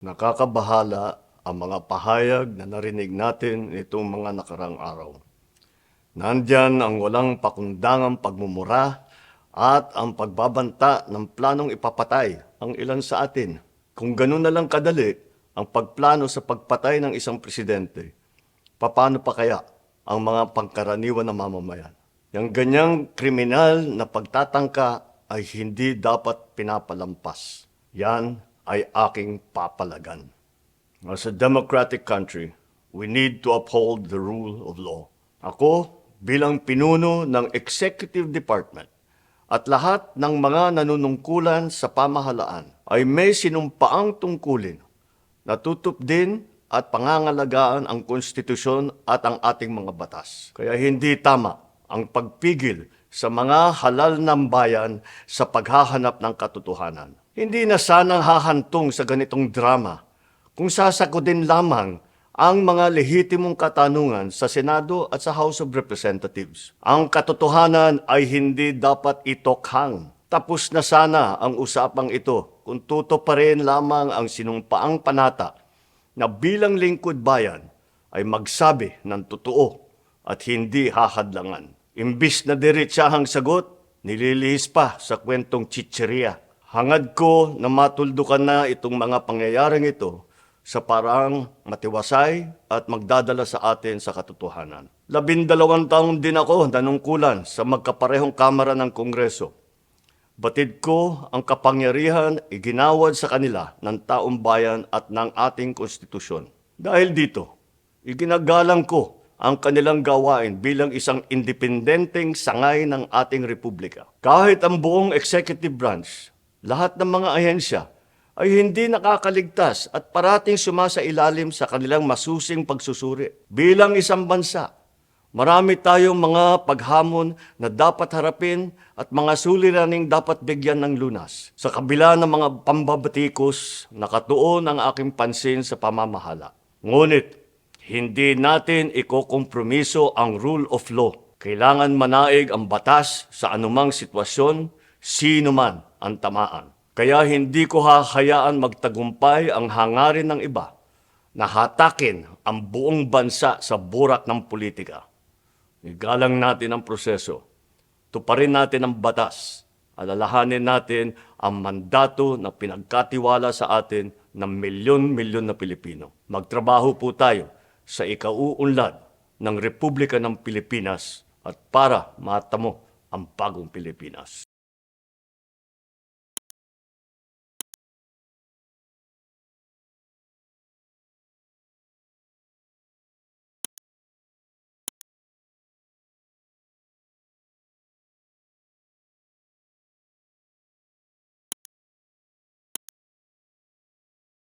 Nakakabahala ang mga pahayag na narinig natin nitong mga nakarang araw. Nandyan ang walang pakundangang pagmumura at ang pagbabanta ng planong ipapatay ang ilan sa atin. Kung ganun na lang kadali ang pagplano sa pagpatay ng isang presidente, paano pa kaya ang mga pangkaraniwan na mamamayan? Yang ganyang kriminal na pagtatangka ay hindi dapat pinapalampas. Yan ay aking papalagan. As a democratic country, we need to uphold the rule of law. Ako, bilang pinuno ng Executive Department at lahat ng mga nanunungkulan sa pamahalaan ay may sinumpaang tungkulin na tutupdin at pangangalagaan ang konstitusyon at ang ating mga batas. Kaya hindi tama ang pagpigil sa mga halal ng bayan sa paghahanap ng katotohanan. Hindi na sanang hahantong sa ganitong drama kung sasagutin lamang ang mga lehitimong katanungan sa Senado at sa House of Representatives. Ang katotohanan ay hindi dapat itokhang. Tapos na sana ang usapang ito kung tutuparin lamang ang sinumpaang panata na bilang lingkod bayan ay magsabi ng totoo at hindi hahadlangan. Imbis na diretsahang sagot, nililihis pa sa kwentong chicheria. Hangad ko na matuldukan na itong mga pangyayaring ito sa parang matiwasay at magdadala sa atin sa katotohanan. 12 taon din ako nanungkulan sa magkaparehong kamara ng Kongreso. Batid ko ang kapangyarihan iginawad sa kanila ng taong bayan at ng ating konstitusyon. Dahil dito, iginagalang ko ang kanilang gawain bilang isang independenteng sangay ng ating republika. Kahit ang buong executive branch, lahat ng mga ahensya ay hindi nakakaligtas at parating sumasailalim sa kanilang masusing pagsusuri. Bilang isang bansa, marami tayong mga paghamon na dapat harapin at mga suliraning dapat bigyan ng lunas. Sa kabila ng mga pambabatikos, nakatuon ang aking pansin sa pamamahala. Ngunit, hindi natin ikokompromiso ang rule of law. Kailangan manaig ang batas sa anumang sitwasyon, sino man ang tamaan. Kaya hindi ko hahayaan magtagumpay ang hangarin ng iba na hatakin ang buong bansa sa burak ng politika. Igalang natin ang proseso. Tuparin natin ang batas. Alalahanin natin ang mandato na pinagkatiwala sa atin ng milyon-milyon na Pilipino. Magtrabaho po tayo sa ikauunlad ng Republika ng Pilipinas at para matamo ang bagong Pilipinas.